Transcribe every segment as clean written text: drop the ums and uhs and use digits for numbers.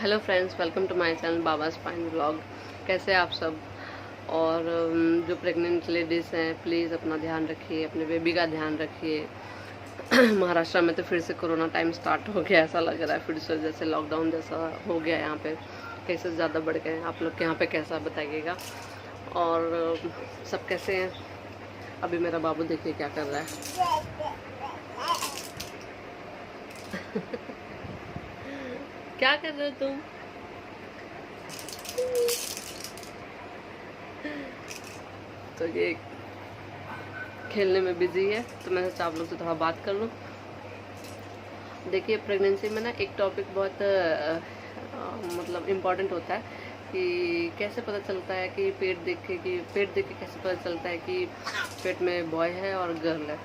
Hello friends, welcome to my channel Baba spine vlog. कैसे हैं आप सब। और जो प्रेग्नेंट लेडीज़ हैं प्लीज़ अपना ध्यान रखिए, अपने बेबी का ध्यान रखिए। महाराष्ट्र में तो फिर से कोरोना टाइम स्टार्ट हो गया, ऐसा लग रहा है फिर से जैसे लॉकडाउन जैसा हो गया। यहाँ पे केसेस ज़्यादा बढ़ गए हैं। आप लोग के यहाँ पे कैसा बताइएगा। और सब कैसे हैं। अभी मेरा बाबू देखिए क्या कर रहा है। क्या कर रहे हो तुम। तो ये खेलने में बिजी है, तो मैं सोचा आप लोग से थोड़ा बात कर लूँ। देखिए, प्रेगनेंसी में ना एक टॉपिक बहुत मतलब इम्पॉर्टेंट होता है कि कैसे पता चलता है कि पेट देख के कैसे पता चलता है कि पेट में बॉय है और गर्ल है।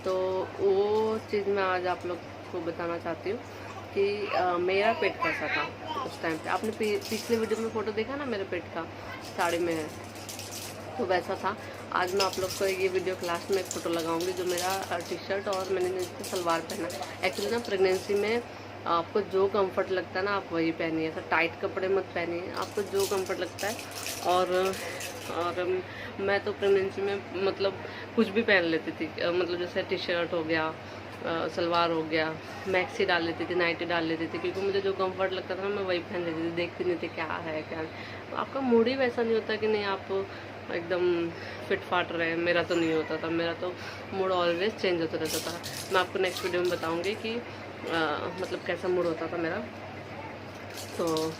तो वो चीज़ मैं आज आप लोग को बताना चाहती हूँ कि मेरा पेट कैसा था उस टाइम पे। आपने पिछले वीडियो में फ़ोटो देखा ना मेरे पेट का, साड़ी में है, तो वैसा था। आज मैं आप लोग को ये वीडियो के लास्ट में एक फ़ोटो लगाऊंगी जो मेरा टी शर्ट और मैंने इसमें सलवार पहना। एक्चुअली ना प्रेगनेंसी में आपको जो कंफर्ट लगता है ना आप वही पहनिए, ऐसा टाइट कपड़े मत पहनिए, आपको जो कंफर्ट लगता है। और मैं तो प्रेगनेंसी में मतलब कुछ भी पहन लेती थी, मतलब जैसे टी शर्ट हो गया, सलवार हो गया, मैक्सी डाल लेती थी, नाइटी डाल लेती थी, क्योंकि मुझे जो कंफर्ट लगता था ना मैं वही पहन लेती थी। देखती नहीं थी क्या है क्या नहीं। तो आपका मूड ही वैसा नहीं होता कि नहीं आप एकदम फिट फाट रहे। मेरा तो नहीं होता था, मेरा तो मूड ऑलवेज चेंज होता रहता था। मैं आपको नेक्स्ट वीडियो में बताऊंगी कि मतलब कैसा मूड होता था मेरा। तो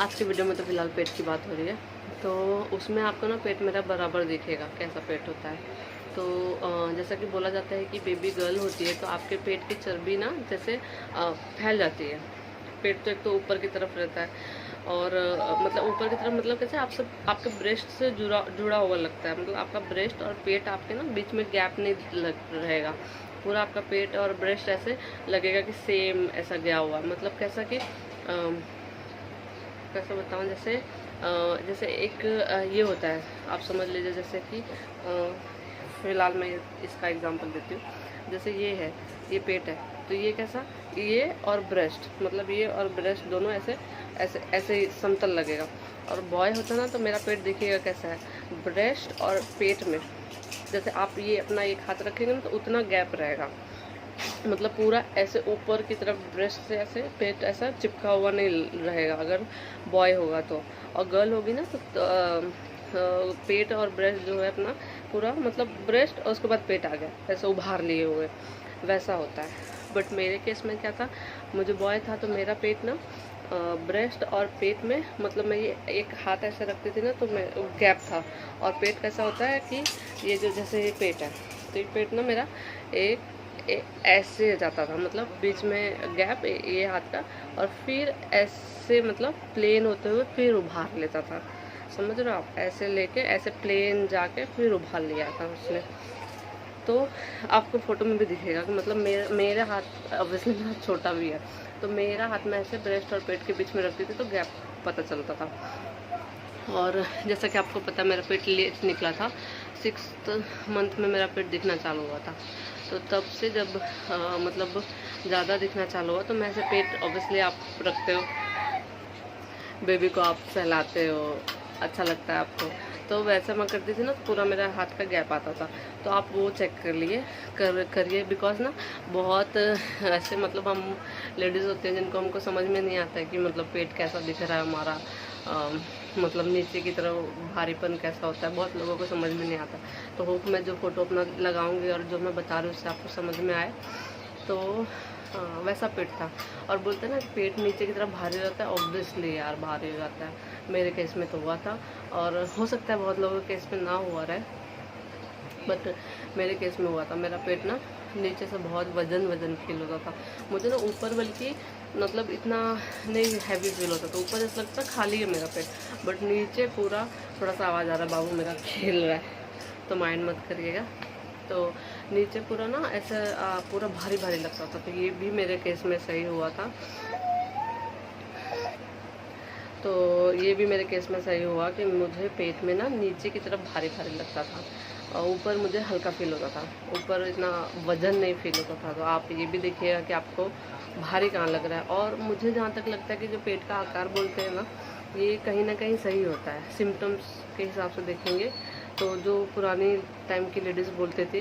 आज की वीडियो में तो फिलहाल पेट की बात हो रही है, तो उसमें आपको ना पेट मेरा बराबर दिखेगा कैसा पेट होता है। तो जैसा कि बोला जाता है कि बेबी गर्ल होती है तो आपके पेट की चर्बी ना जैसे फैल जाती है। पेट तो एक तो ऊपर की तरफ रहता है और मतलब ऊपर की तरफ मतलब कैसे आप सब आपके ब्रेस्ट से जुड़ा हुआ लगता है। मतलब आपका ब्रेस्ट और पेट आपके ना बीच में गैप नहीं रहेगा। पूरा आपका पेट और ब्रेस्ट ऐसे लगेगा कि सेम ऐसा गया हुआ। मतलब कैसा कि कैसे बताऊँ, जैसे एक ये होता है, आप समझ लीजिए जैसे कि फिलहाल मैं इसका एग्जांपल देती हूँ। जैसे ये है, ये पेट है, तो ये कैसा, ये और ब्रेस्ट, मतलब ये और ब्रेस्ट दोनों ऐसे ऐसे ऐसे ही समतल लगेगा। और बॉय होता है ना तो मेरा पेट देखिएगा कैसा है, ब्रेस्ट और पेट में जैसे आप ये अपना एक हाथ रखेंगे ना तो उतना गैप रहेगा। मतलब पूरा ऐसे ऊपर की तरफ ब्रेस्ट से ऐसे पेट ऐसा चिपका हुआ नहीं रहेगा अगर बॉय होगा तो। और गर्ल होगी ना तो पेट और ब्रेस्ट जो है अपना पूरा मतलब ब्रेस्ट और उसके बाद पेट आ गया ऐसे उभार लिए हुए, वैसा होता है। बट मेरे केस में क्या था, मुझे बॉय था तो मेरा पेट ना ब्रेस्ट और पेट में मतलब मैं ये एक हाथ ऐसे रखती थी ना तो मैं गैप था। और पेट कैसा होता है कि ये जो जैसे ये पेट है तो ये पेट ना मेरा ऐसे जाता था, मतलब बीच में गैप ये हाथ का, और फिर ऐसे मतलब प्लेन होते हुए फिर उभार लेता था। समझ रहे हो आप, ऐसे लेके ऐसे प्लेन जाके फिर उभार लिया था उसने। तो आपको फोटो में भी दिखेगा कि मतलब मेरा हाथ ऑब्वियसली मेरा छोटा भी है, तो मेरा हाथ में ऐसे ब्रेस्ट और पेट के बीच में रखती थी तो गैप पता चलता था। और जैसा कि आपको पता मेरा पेट लेट निकला था, 6th मंथ में मेरा पेट दिखना चालू हुआ था। तो तब से जब मतलब ज़्यादा दिखना चालू हुआ तो मैं ऐसे पेट ऑब्वियसली आप रखते हो, बेबी को आप सहलाते हो, अच्छा लगता है आपको, तो वैसा मैं करती थी ना तो पूरा मेरा हाथ का गैप आता था। तो आप वो चेक कर लिए करिए, बिकॉज ना बहुत ऐसे मतलब हम लेडीज़ होते हैं जिनको हमको समझ में नहीं आता है कि मतलब पेट कैसा दिख रहा है हमारा, मतलब नीचे की तरफ भारीपन कैसा होता है, बहुत लोगों को समझ में नहीं आता। तो होप मैं जो फ़ोटो अपना लगाऊंगी और जो मैं बता रही हूँ उससे आपको समझ में आए। तो वैसा पेट था। और बोलते हैं ना पेट नीचे की तरफ भारी रहता है, ऑब्वियसली यार भारी हो जाता है। मेरे केस में तो हुआ था, और हो सकता है बहुत लोगों के केस में ना हुआ रहे, बट मेरे केस में हुआ था। मेरा पेट ना नीचे से बहुत वजन फील होता था मुझे ना, ऊपर बल्कि मतलब इतना नहीं हैवी फील होता था। ऊपर ऐसा लगता खाली है मेरा पेट, बट नीचे पूरा थोड़ा सा आवाज़ आ रहा है, बाबू मेरा खेल रहा है तो माइंड मत करिएगा। तो नीचे पूरा ना ऐसा पूरा भारी लगता था। तो ये भी मेरे केस में सही हुआ था। तो ये भी मेरे केस में सही हुआ कि मुझे पेट में ना नीचे की तरफ भारी लगता था। ऊपर मुझे हल्का फील होता था, ऊपर इतना वज़न नहीं फील होता था। तो आप ये भी देखिएगा कि आपको भारी कहाँ लग रहा है। और मुझे जहाँ तक लगता है कि जो पेट का आकार बोलते हैं ना, ये कहीं ना कहीं सही होता है। सिम्टम्स के हिसाब से देखेंगे तो जो पुरानी टाइम की लेडीज़ बोलते थे,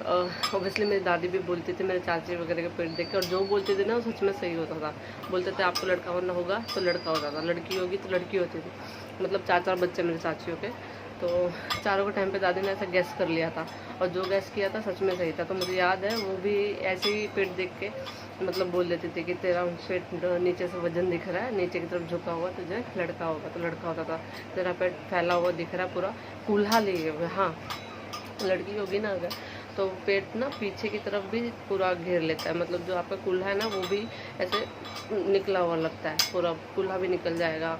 ऑब्वियसली मेरी दादी भी बोलती थी, मेरे चाची वगैरह का पेट देख के, और जो बोलते थे ना वो सच में सही होता था। बोलते थे आपको लड़का होना होगा तो लड़का होता था, लड़की होगी तो लड़की होती थी। मतलब 4 बच्चे मेरे चाचियों के, तो चारों के टाइम पे दादी ने ऐसा गैस कर लिया था, और जो गैस किया था सच में सही था। तो मुझे याद है वो भी ऐसे ही पेट देख के मतलब बोल देती थी कि तेरा पेट नीचे से वजन दिख रहा है, नीचे की तरफ झुका हुआ, तुझे लड़का होगा तो लड़का होता था। तेरा पेट फैला हुआ दिख रहा है, पूरा कूल्हा लिए हुए, हाँ लड़की होगी ना अगर, तो पेट ना पीछे की तरफ भी पूरा घेर लेता है। मतलब जो आपका कूल्हा है ना वो भी ऐसे निकला हुआ लगता है, पूरा कूल्हा भी निकल जाएगा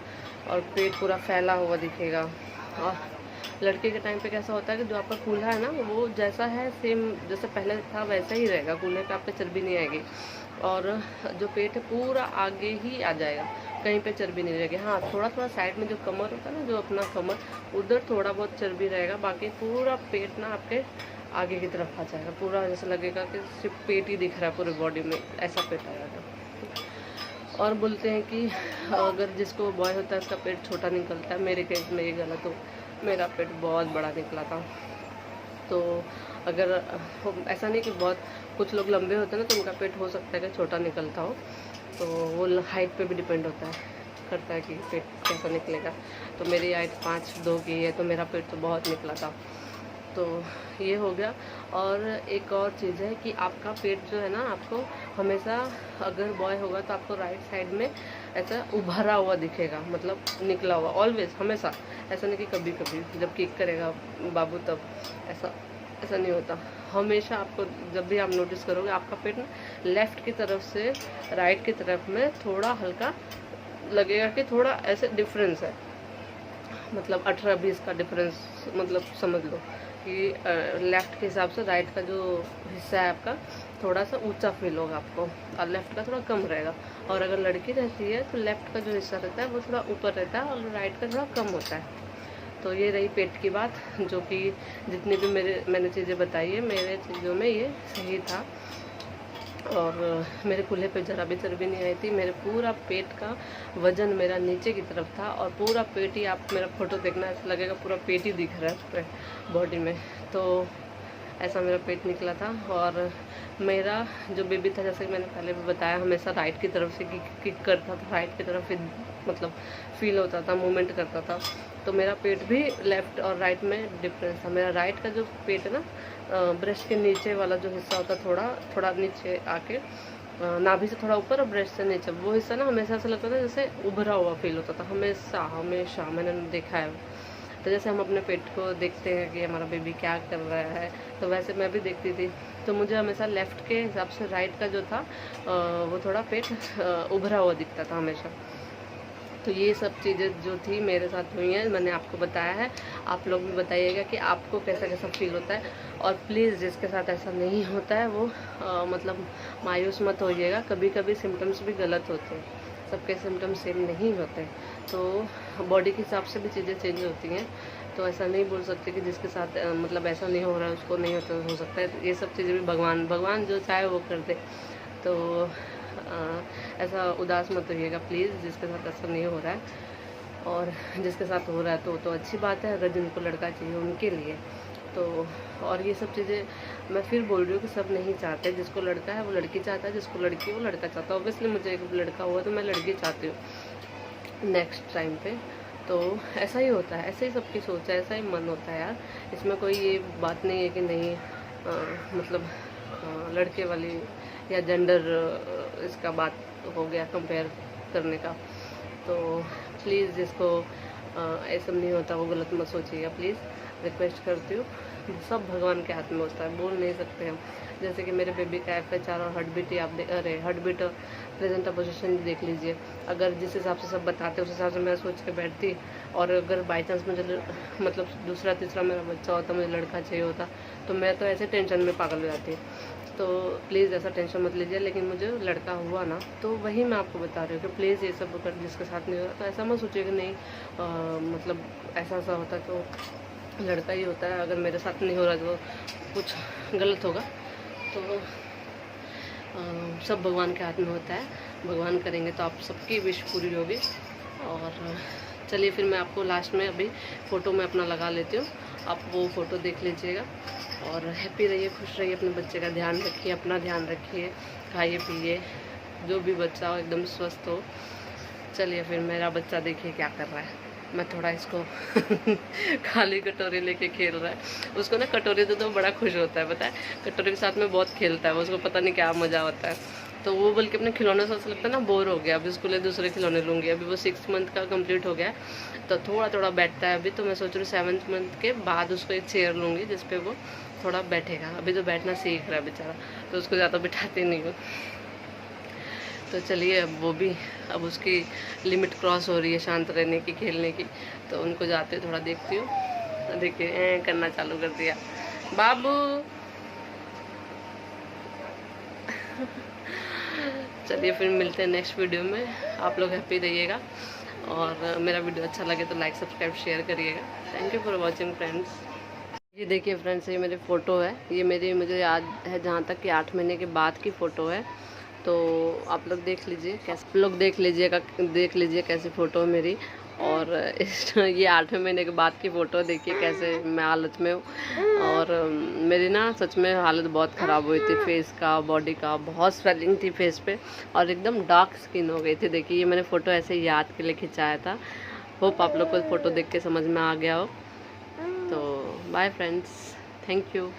और पेट पूरा फैला हुआ दिखेगा। और लड़के के टाइम पे कैसा होता है कि जो आपका कूल्हा है ना वो जैसा है सेम जैसे पहले था वैसा ही रहेगा, कूल्हे पे आप पे चर्बी नहीं आएगी। और जो पेट है पूरा आगे ही आ जाएगा, कहीं पे चर्बी नहीं रहेगी। हाँ थोड़ा थोड़ा साइड में जो कमर होता है ना, जो अपना कमर, उधर थोड़ा बहुत चर्बी रहेगा, बाकी पूरा पेट ना आपके आगे की तरफ आ जाएगा। पूरा जैसे लगेगा कि सिर्फ पेट ही दिख रहा है पूरी बॉडी में, ऐसा पेट आएगा। और बोलते हैं कि अगर जिसको बॉय होता है उसका पेट छोटा निकलता है, मेरे केस में ये गलत हो, मेरा पेट बहुत बड़ा निकला था। तो अगर ऐसा नहीं कि बहुत कुछ लोग लंबे होते हैं ना तो उनका पेट हो सकता है कि छोटा निकलता हो, तो वो हाइट पे भी डिपेंड होता है, करता है कि पेट कैसा निकलेगा। तो मेरी हाइट 5'2" की है, तो मेरा पेट तो बहुत निकला था। तो ये हो गया। और एक और चीज़ है कि आपका पेट जो है ना, आपको हमेशा अगर बॉय होगा तो आपको राइट साइड में ऐसा उभरा हुआ दिखेगा, मतलब निकला हुआ, ऑलवेज, हमेशा। ऐसा नहीं कि कभी कभी जब किक करेगा बाबू तब ऐसा ऐसा नहीं होता। हमेशा आपको जब भी आप नोटिस करोगे आपका पेट ना लेफ़्ट की तरफ से राइट की तरफ में थोड़ा हल्का लगेगा कि थोड़ा ऐसे डिफरेंस है, मतलब 18-20 का डिफरेंस, मतलब समझ लो कि लेफ़्ट के हिसाब से राइट का जो हिस्सा है आपका थोड़ा सा ऊंचा फील होगा आपको, और लेफ़्ट का थोड़ा कम रहेगा। और अगर लड़की रहती है तो लेफ़्ट का जो हिस्सा रहता है वो थोड़ा ऊपर रहता है और राइट का थोड़ा कम होता है। तो ये रही पेट की बात, जो कि जितनी भी मैंने चीज़ें बताई है, मेरे चीज़ों में ये सही था। और मेरे कूल्हे पे ज़रा भी चर्बी नहीं आई थी। मेरे पूरा पेट का वज़न मेरा नीचे की तरफ था, और पूरा पेट ही, आप मेरा फ़ोटो देखना ऐसा लगेगा पूरा पेट ही दिख रहा है पूरे बॉडी में। तो ऐसा मेरा पेट निकला था। और मेरा जो बेबी था, जैसे कि मैंने पहले भी बताया, हमेशा राइट की तरफ से किक करता था, राइट की तरफ मतलब फील होता था, मूवमेंट करता था। तो मेरा पेट भी लेफ़्ट और राइट में डिफरेंस था। मेरा राइट का जो पेट है ना, ब्रेस्ट के नीचे वाला जो हिस्सा होता है, थोड़ा थोड़ा नीचे आके नाभि से थोड़ा ऊपर और ब्रेस्ट से नीचे, वो हिस्सा ना हमेशा ऐसा लगता था जैसे उभरा हुआ फील होता था, हमेशा हमेशा मैंने देखा है। तो जैसे हम अपने पेट को देखते हैं कि हमारा बेबी क्या कर रहा है, तो वैसे मैं भी देखती थी। तो मुझे हमेशा लेफ़्ट के हिसाब से राइट का जो था वो थोड़ा पेट उभरा हुआ दिखता था हमेशा। तो ये सब चीज़ें जो थी मेरे साथ हुई हैं, मैंने आपको बताया है। आप लोग भी बताइएगा कि आपको कैसा कैसा फील होता है। और प्लीज़ जिसके साथ ऐसा नहीं होता है वो मतलब मायूस मत होइएगा। कभी कभी सिम्टम्स भी गलत होते हैं, सबके सिम्टम्स सेम नहीं होते। तो बॉडी के हिसाब से भी चीज़ें चेंज होती हैं। तो ऐसा नहीं बोल सकते कि जिसके साथ मतलब ऐसा नहीं हो रहा है उसको नहीं होता, हो सकता है। ये सब चीज़ें भी भगवान जो चाहे वो कर दे। तो ऐसा उदास मत होइएगा प्लीज़, जिसके साथ ऐसा नहीं हो रहा है। और जिसके साथ हो रहा है तो अच्छी बात है, अगर जिनको लड़का चाहिए उनके लिए। तो और ये सब चीज़ें मैं फिर बोल रही हूँ कि सब नहीं चाहते। जिसको लड़का है वो लड़की चाहता है, जिसको लड़की है वो लड़का चाहता है। ऑब्वियसली मुझे एक लड़का हुआ तो मैं लड़की चाहती हूँ नेक्स्ट टाइम पे। तो ऐसा ही होता है, ऐसे ही सबकी सोच है, ऐसा ही मन होता है यार। इसमें कोई ये बात नहीं है कि नहीं मतलब लड़के वाली या जेंडर इसका बात हो गया कंपेयर करने का। तो प्लीज़ जिसको ऐसा नहीं होता वो गलत मत सोचिएगा प्लीज़, रिक्वेस्ट करती हूँ। सब भगवान के हाथ में होता है, बोल नहीं सकते हम। जैसे कि मेरे बेबी का FH और हार्ट बीट आप हार्ट बीट प्रेजेंट पोजीशन देख लीजिए। अगर जिस हिसाब से सब बताते उस हिसाब से मैं सोच के बैठती, और अगर बाई चांस मुझे मतलब दूसरा तीसरा मेरा बच्चा होता, मुझे लड़का चाहिए होता, तो मैं तो ऐसे टेंशन में पागल हो जाती। तो प्लीज़ ऐसा टेंशन मत लीजिए। लेकिन मुझे लड़का हुआ ना, तो वही मैं आपको बता रही हूँ कि प्लीज़ ये सब अगर जिसके साथ नहीं हो रहा तो ऐसा मत सोचिए कि नहीं मतलब ऐसा होता तो लड़का ही होता है, अगर मेरे साथ नहीं हो रहा तो कुछ गलत होगा। तो सब भगवान के हाथ में होता है, भगवान करेंगे तो आप सबकी विश पूरी होगी। और चलिए फिर मैं आपको लास्ट में अभी फ़ोटो में अपना लगा लेती हूँ, आप वो फ़ोटो देख लीजिएगा। और हैप्पी रहिए, खुश रहिए, अपने बच्चे का ध्यान रखिए, अपना ध्यान रखिए, खाइए पिए, जो भी बच्चा हो एकदम स्वस्थ हो। चलिए फिर मेरा बच्चा देखिए क्या कर रहा है, मैं थोड़ा इसको खाली कटोरी लेके खेल रहा है। उसको ना कटोरी तो बड़ा खुश होता है, पता है, कटोरी के साथ में बहुत खेलता है, उसको पता नहीं क्या मज़ा होता है। तो वो बल्कि अपने खिलौने से लगता है ना बोर हो गया, अभी उसको लिए दूसरे खिलौने लूँगी। अभी वो 6 मंथ का कंप्लीट हो गया है, तो थोड़ा थोड़ा बैठता है अभी। तो मैं सोच रही हूँ 7th मंथ के बाद उसको एक चेयर लूँगी जिस पे वो थोड़ा बैठेगा। अभी तो बैठना सीख रहा है बेचारा, तो उसको ज़्यादा बिठाती नहीं हूँ। तो चलिए अब वो भी, अब उसकी लिमिट क्रॉस हो रही है शांत रहने की, खेलने की। तो उनको जाते थोड़ा देखती हूँ। देखिए करना चालू कर दिया बाबू। चलिए फिर मिलते हैं नेक्स्ट वीडियो में। आप लोग हैप्पी रहिएगा, और मेरा वीडियो अच्छा लगे तो लाइक सब्सक्राइब शेयर करिएगा। Thank you for watching friends. ये देखिए फ्रेंड्स, ये मेरी फ़ोटो है, ये मुझे याद है जहाँ तक कि 8 महीने के बाद की फ़ोटो है। तो आप लोग देख लीजिए देख लीजिए कैसी फ़ोटो है मेरी। और ये 8वें महीने के बाद की फ़ोटो देखिए कैसे मैं हालत में हूँ। और मेरी ना सच में हालत बहुत ख़राब हुई थी, फेस का, बॉडी का, बहुत स्वेलिंग थी फेस पे, और एकदम डार्क स्किन हो गई थी। देखिए ये मैंने फ़ोटो ऐसे ही याद के लिए खिंचाया था। होप आप लोग को फ़ोटो देख के समझ में आ गया हो। तो बाय फ्रेंड्स, थैंक यू।